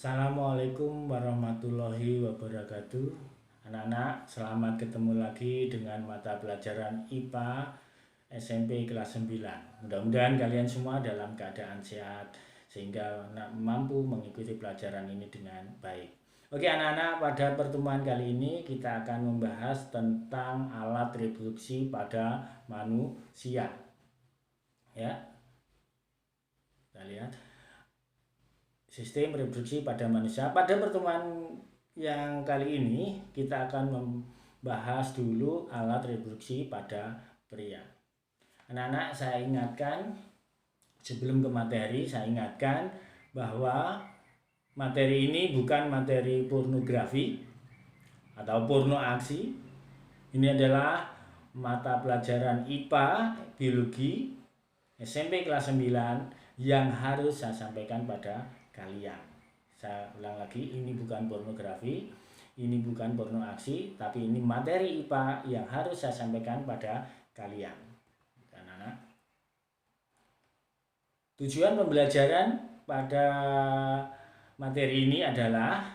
Assalamualaikum warahmatullahi wabarakatuh. Anak-anak, selamat ketemu lagi dengan mata pelajaran IPA SMP kelas 9. Mudah-mudahan kalian semua dalam keadaan sehat sehingga mampu mengikuti pelajaran ini dengan baik. Oke anak-anak, pada pertemuan kali ini kita akan membahas tentang alat reproduksi pada manusia. Ya. Kita lihat sistem reproduksi pada manusia. Pada pertemuan yang kali ini kita akan membahas dulu alat reproduksi pada pria. Anak-anak, saya ingatkan sebelum ke materi, saya ingatkan bahwa materi ini bukan materi pornografi atau porno aksi. Ini adalah mata pelajaran IPA biologi SMP kelas 9 yang harus saya sampaikan pada kalian. Saya ulang lagi, ini bukan pornografi, ini bukan porno aksi, tapi ini materi IPA yang harus saya sampaikan pada kalian. Anak-anak, tujuan pembelajaran pada materi ini adalah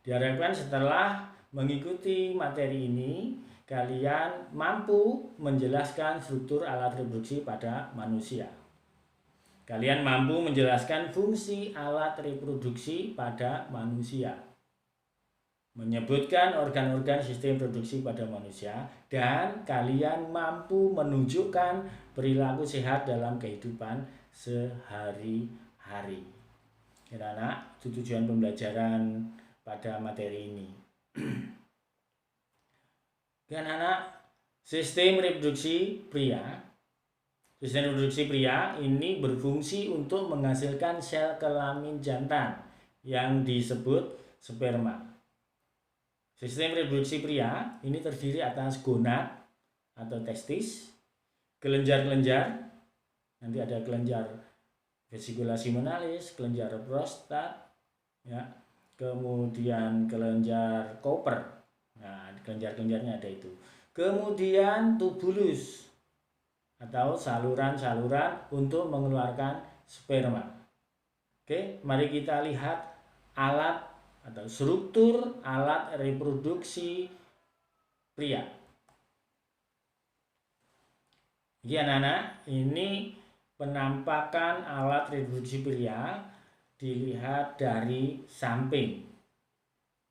diharapkan setelah mengikuti materi ini kalian mampu menjelaskan struktur alat reproduksi pada manusia. Kalian mampu menjelaskan fungsi alat reproduksi pada manusia, menyebutkan organ-organ sistem reproduksi pada manusia, dan kalian mampu menunjukkan perilaku sehat dalam kehidupan sehari-hari. Anak-anak, itu tujuan pembelajaran pada materi ini. Anak-anak, sistem reproduksi pria. Sistem reproduksi pria ini berfungsi untuk menghasilkan sel kelamin jantan yang disebut sperma. Sistem reproduksi pria ini terdiri atas gonad atau testis, kelenjar-kelenjar, nanti ada kelenjar vesicula seminalis, kelenjar prostat, ya, kemudian kelenjar Cooper. Nah, kelenjar-kelenjarnya ada itu. Kemudian tubulus atau saluran-saluran untuk mengeluarkan sperma. Oke, mari kita lihat alat atau struktur alat reproduksi pria. Jadi anak-anak, ini penampakan alat reproduksi pria dilihat dari samping.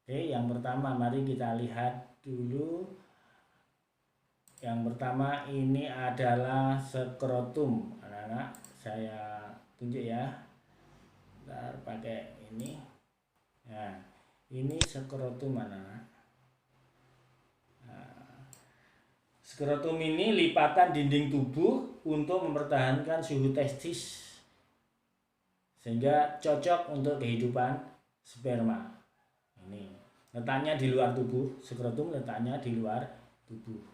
Oke, yang pertama mari kita lihat dulu. Yang pertama ini adalah skrotum. Anak-anak, saya tunjuk ya. Bentar, pakai ini. Nah, ini skrotum anak-anak. Nah, skrotum ini lipatan dinding tubuh untuk mempertahankan suhu testis sehingga cocok untuk kehidupan sperma. Ini letaknya di luar tubuh, skrotum letaknya di luar tubuh.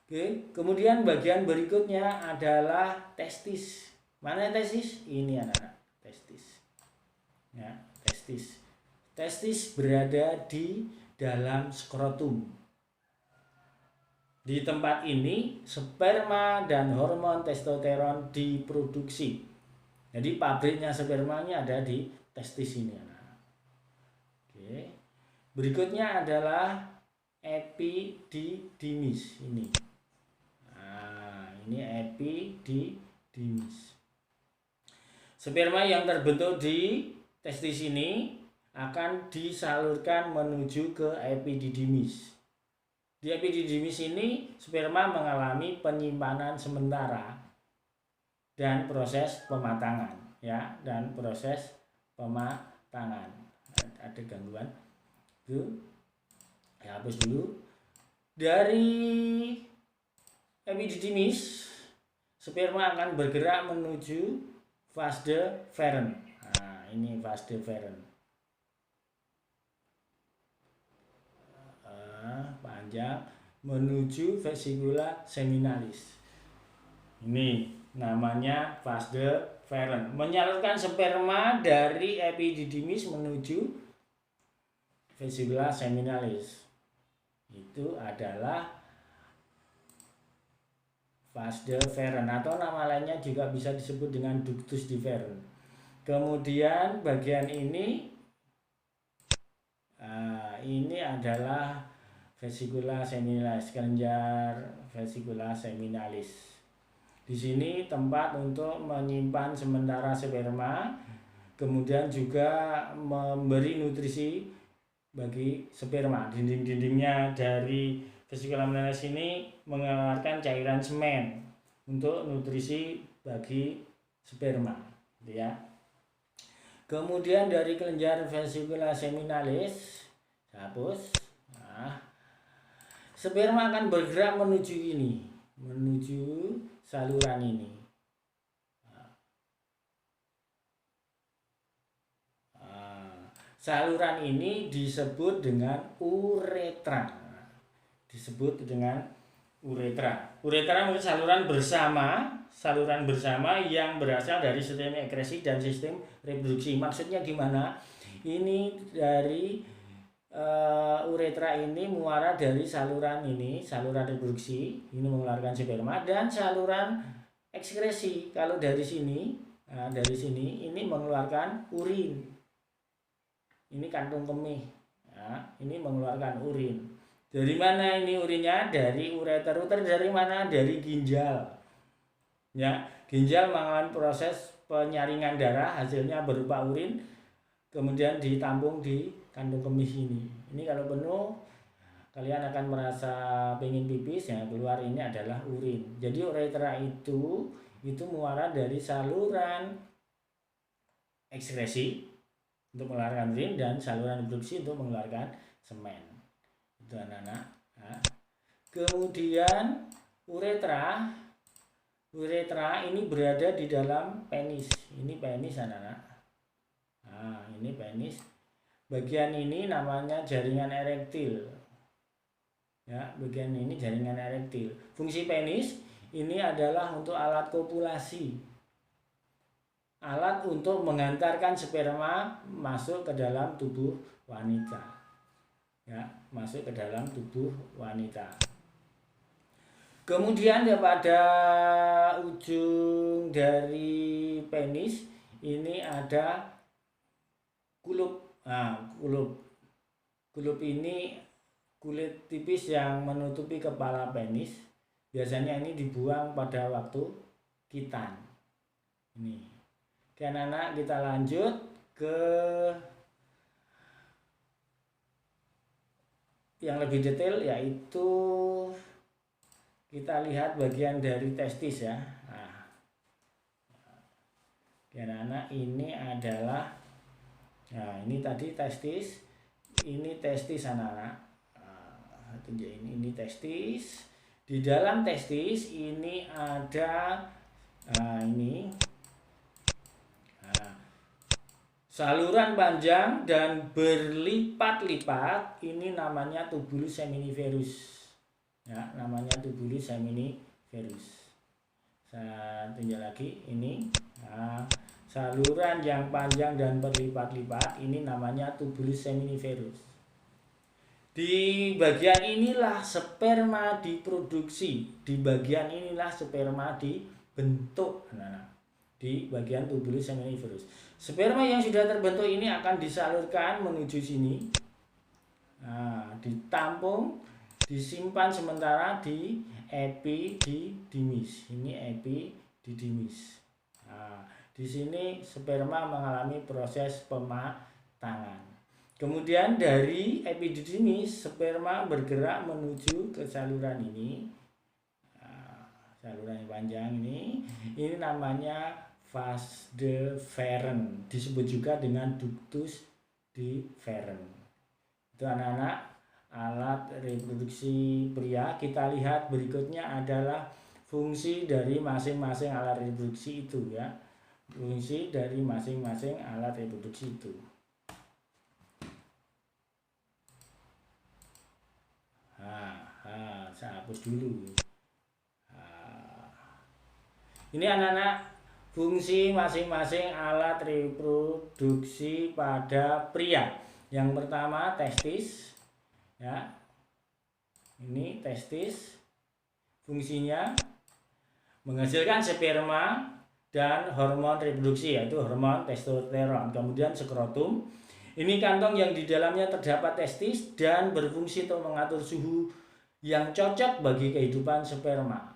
Oke, kemudian bagian berikutnya adalah testis. Mana testis? Ini anak-anak, testis. Ya, testis. Testis berada di dalam skrotum. Di tempat ini sperma dan hormon testosteron diproduksi. Jadi pabriknya spermanya ada di testis ini, anak-anak. Oke. Berikutnya adalah epididymis ini. Ini epididymis. Sperma yang terbentuk di testis ini akan disalurkan menuju ke epididymis. Di epididymis ini sperma mengalami penyimpanan sementara dan proses pematangan, ya, dan proses pematangan. Ada gangguan? Itu ya, hapus dulu. Dari epididymis, sperma akan bergerak menuju vas deferens. Nah, ini vas deferens. Panjang menuju vesicula seminalis. Ini namanya vas deferens. Menyalurkan sperma dari epididymis menuju vesicula seminalis. Itu adalah vas deferens atau nama lainnya juga bisa disebut dengan ductus deferens. Kemudian bagian ini adalah vesicula seminalis, kelenjar vesicula seminalis. Di sini tempat untuk menyimpan sementara sperma, kemudian juga memberi nutrisi bagi sperma. Dinding-dindingnya dari vesicula seminalis ini mengeluarkan cairan semen untuk nutrisi bagi sperma, ya. Kemudian dari kelenjar vesicula seminalis, hapus. Nah, sperma akan bergerak menuju ini, menuju saluran ini. Saluran ini disebut dengan uretra. Disebut dengan uretra. Uretra adalah saluran bersama yang berasal dari sistem ekskresi dan sistem reproduksi. Maksudnya gimana? Ini dari uretra ini muara dari saluran ini, saluran reproduksi, ini mengeluarkan sperma, dan saluran ekskresi. Kalau dari sini, ini mengeluarkan urin. Ini kantung kemih, ya, ini mengeluarkan urin. Dari mana ini urinnya? Dari ureter. Ureter dari mana? Dari ginjal. Ya, ginjal mengalami proses penyaringan darah, hasilnya berupa urin, kemudian ditampung di kantung kemih ini. Ini kalau penuh, kalian akan merasa pengen pipis, ya, keluar ini adalah urin. Jadi uretra itu muara dari saluran ekskresi untuk mengeluarkan urin dan saluran reproduksi untuk mengeluarkan semen. Itu anak-anak. Nah, kemudian uretra ini berada di dalam penis. Ini penis, anak-anak. Nah, ini penis. Bagian ini namanya jaringan erektil. Ya, bagian ini jaringan erektil. Fungsi penis ini adalah untuk alat kopulasi. Alat untuk mengantarkan sperma masuk ke dalam tubuh wanita. Ya, masuk ke dalam tubuh wanita. Kemudian pada ujung dari penis ini ada kulup. Nah, kulup ini kulit tipis yang menutupi kepala penis. Biasanya ini dibuang pada waktu khitan. Ini. Oke, anak-anak, kita lanjut ke yang lebih detail, yaitu kita lihat bagian dari testis, ya. Nah, anak-anak, ini adalah, nah, ini tadi testis, ini testis, anak-anak. Ini testis. Di dalam testis ini ada, ini saluran panjang dan berlipat-lipat, ini namanya tubulus seminiferus. Ya, namanya tubulus seminiferus. Saya tunjuk lagi ini. Nah, saluran yang panjang dan berlipat-lipat ini namanya tubulus seminiferus. Di bagian inilah sperma diproduksi. Di bagian inilah sperma dibentuk, anak-anak. Di bagian tubulus seminiferus. Sperma yang sudah terbentuk ini akan disalurkan menuju sini. Nah, ditampung, disimpan sementara di epididymis. Ini epididymis. Nah, di sini sperma mengalami proses pematangan. Kemudian dari epididymis sperma bergerak menuju ke saluran ini. Nah, saluran yang panjang ini namanya vas deferens, disebut juga dengan ductus deferens. Itu anak-anak alat reproduksi pria. Kita lihat berikutnya adalah fungsi dari masing-masing alat reproduksi itu, ya. Fungsi dari masing-masing alat reproduksi itu. Saya hapus dulu. Ini anak-anak fungsi masing-masing alat reproduksi pada pria. Yang pertama testis, ya. Ini testis. Fungsinya menghasilkan sperma dan hormon reproduksi yaitu hormon testosteron. Kemudian skrotum, ini kantong yang di dalamnya terdapat testis dan berfungsi untuk mengatur suhu yang cocok bagi kehidupan sperma.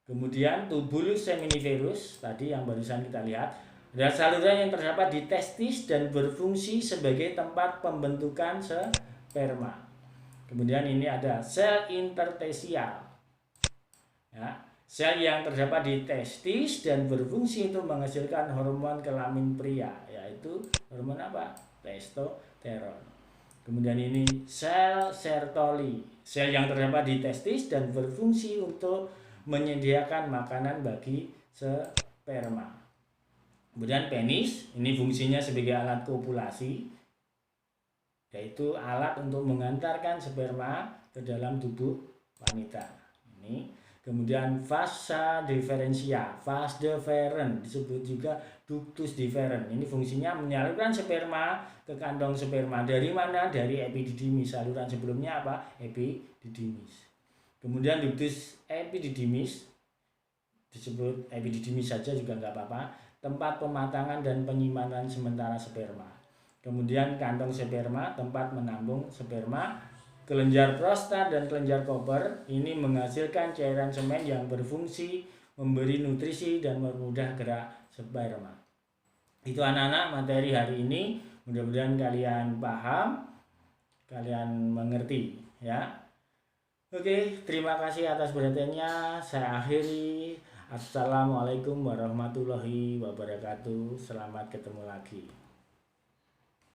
Kemudian tubulus seminiferus tadi yang barusan kita lihat adalah saluran yang terdapat di testis dan berfungsi sebagai tempat pembentukan sperma. Kemudian ini ada sel interstisial, ya, sel yang terdapat di testis dan berfungsi untuk menghasilkan hormon kelamin pria, yaitu hormon apa? Testosteron. Kemudian ini sel Sertoli, sel yang terdapat di testis dan berfungsi untuk menyediakan makanan bagi sperma. Kemudian penis, ini fungsinya sebagai alat kopulasi, yaitu alat untuk mengantarkan sperma ke dalam tubuh wanita. Ini kemudian vasa deferentia, vas deferens disebut juga ductus deferens. Ini fungsinya menyalurkan sperma ke kantong sperma. Dari mana? Dari epididymis. Saluran sebelumnya apa? Epididymis. Kemudian ductus epididymis, disebut epididymis saja juga nggak apa-apa, tempat pematangan dan penyimpanan sementara sperma. Kemudian kantong sperma, tempat menampung sperma. Kelenjar prostat dan kelenjar koper, ini menghasilkan cairan semen yang berfungsi memberi nutrisi dan mempermudah gerak sperma. Itu anak-anak materi hari ini, mudah-mudahan kalian paham, kalian mengerti, ya. Oke, terima kasih atas perhatiannya. Saya akhiri. Assalamualaikum warahmatullahi wabarakatuh. Selamat ketemu lagi.